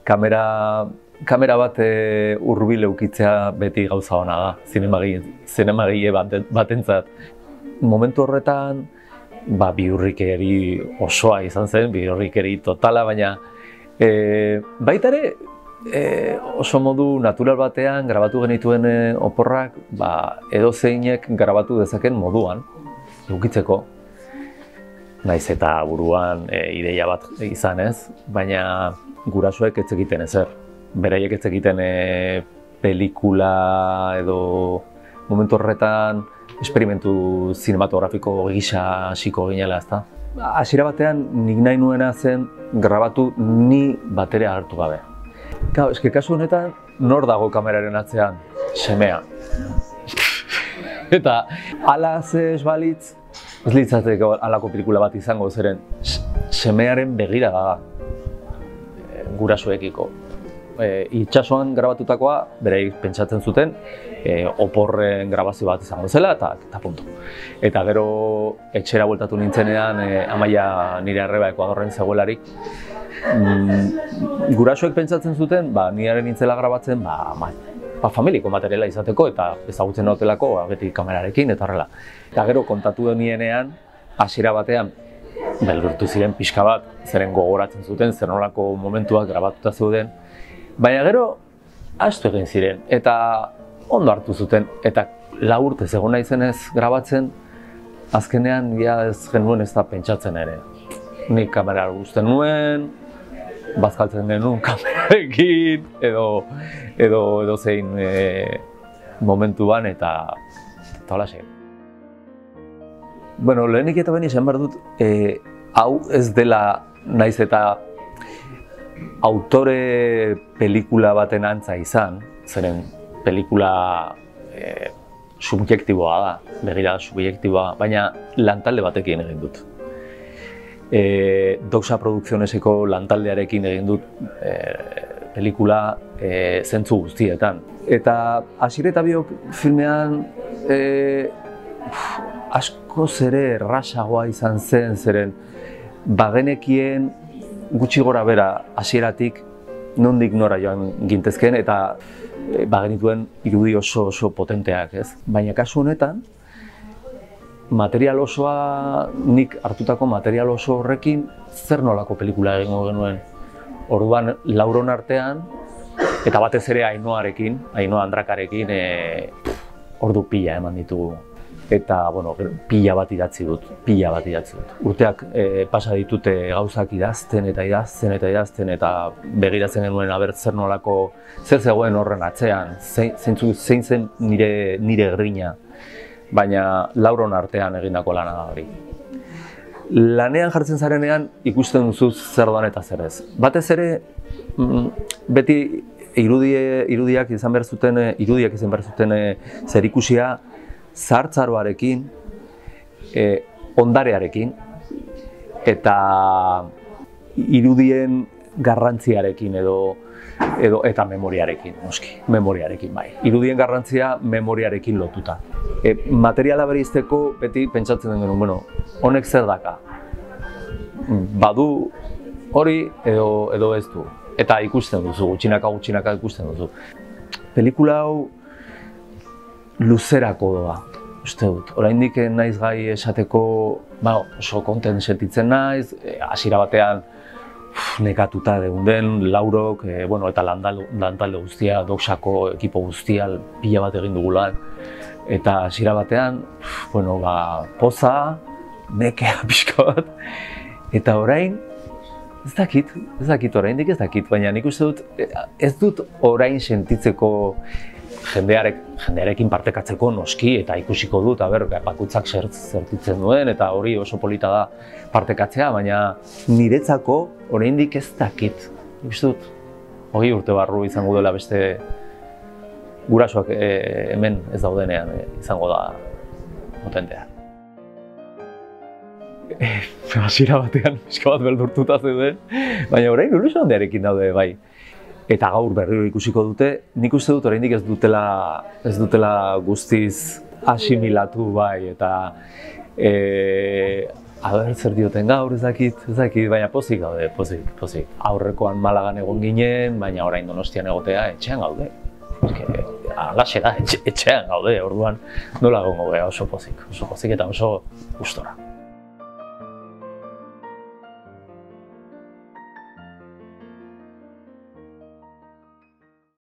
kamera bat hurbil eukitzea beti gauza ona da, zinemagile batentzat. Momentu horretan, bihurrikeri osoa izan zen, bihurrikeri totala, baina baita ere oso modu natural batean grabatu genituen oporrak edozeinek grabatu dezaken moduan, eukitzeko. Naiz eta buruan ideia bat izan ez, baina gurasoek ez zekiten ezer. Beraiek ez zekiten pelikula edo momentu horretan esperimentu zinematografiko gisa hasiko ginela, ezta? Hasiera batean nik nahi nuena zen grabatu ni batere hartu gabe. Eske kasu honetan nor dago kameraren atzean? Semea. Eta hala ez balitz, ez litzateke halako pelikula bat izango, zeren semearen begirada da gurasoekiko. Itsasoan grabatutakoa, beraiek pentsatzen zuten, oporren grabazio bat izango zela, eta punto. Eta gero etxera bueltatu nintzenean, Amaia nire arreba Ekuadorren zegoelarik, gurasoek pentsatzen zuten, niaren nintzela grabatzen, familiko materiala izateko, eta ezagutzen hotelako, beti kamerarekin, eta horrela. Eta gero kontatu denienean, hasiera batean, beldurtu ziren pixka bat, zeren gogoratzen zuten, zer nolako momentuak grabatuta zeuden, baina gero, ahaztu egin ziren, eta ondo hartu zuten, eta 4 urte egon naizenez grabatzen, azkenean ez genuen ez da pentsatzen ere. Nik kamera guzten nuen, bazkaltzen genuen kamerarekin, edo zein momentuan, eta holaxe. Bueno, lehenik eta behin esan behar dut, hau ez dela naiz eta autore pelikula baten antza izan, zeren pelikula subjektiboa da, begira subjektiboa, baina lantalde batekin egin dut. Doxa Produkzioneseko lantaldearekin egin dut pelikula zentzu guztietan. Eta Asier eta Biok filmean askoz ere errazagoa izan zen, zeren bagenekien gutxi gora bera hasieratik nondik nora joan gintezken eta bagenituen irudi oso potenteak, ez? Baina kasu honetan, material osoa, nik hartutako material oso horrekin zer nolako pelikula egingo genuen. Orduan lauron artean, eta batez ere Ainhoarekin, Ainhoa Andrakarekin, ordu pila eman ditugu. Eta, bueno, pila bat idatzi dut. Urteak pasa ditute gauzak idazten eta begiratzen genuen zer nolako, zer zegoen horren atzean, zein zen nire grina, baina lauron artean egindako lana da hori. Lanean jartzen zarenean ikusten duzu zer doan eta zer ez. Batez ere, beti irudiak izan behar zuten zerikusia zahartzaroarekin, ondarearekin eta irudien garrantziarekin eta memoriarekin, noski, memoriarekin bai. Irudien garrantzia memoriarekin lotuta. Materiala bereizteko beti pentsatzen den genuen, bueno, honek zer daka? Badu hori edo ez du. Eta ikusten duzu, gutxinaka ikusten duzu. Pelikula hau luzerako doa, uste dut. Oraindik naiz gai esateko, oso kontent sentitzen naiz, hasiera batean nekatuta geunden, laurok, eta lantalde guztia, Doxako ekipo guztia, pila bat egin dugulan. Eta hasiera batean, poza, nekea pixka bat. Eta orain, ez dakit, oraindik ez dakit, baina nik uste dut, ez dut orain sentitzeko jendearekin partekatzeko noski eta ikusiko dut, bakoitzak zertitzen duen eta hori oso polita da partekatzea, baina niretzako oraindik ez dakit. Nik uste dut, 20 urte barru izango dela beste gurasoak hemen ez daudenean izango da potentea. Hasiera batean pixka bat beldurtuta zeuden, baina orain ilusio handiarekin daude bai. Eta gaur berriro ikusiko dute, nik uste dut oraindik ez dutela guztiz asimilatu bai, eta Aber, zer dioten gaur, ez dakit, baina pozik gaude, pozik. Aurrekoan Malagan egon ginen, baina orain Donostian egotea etxean gaude. Alaxe da, etxean gaude, orduan nola egongo gara oso pozik eta oso gustora.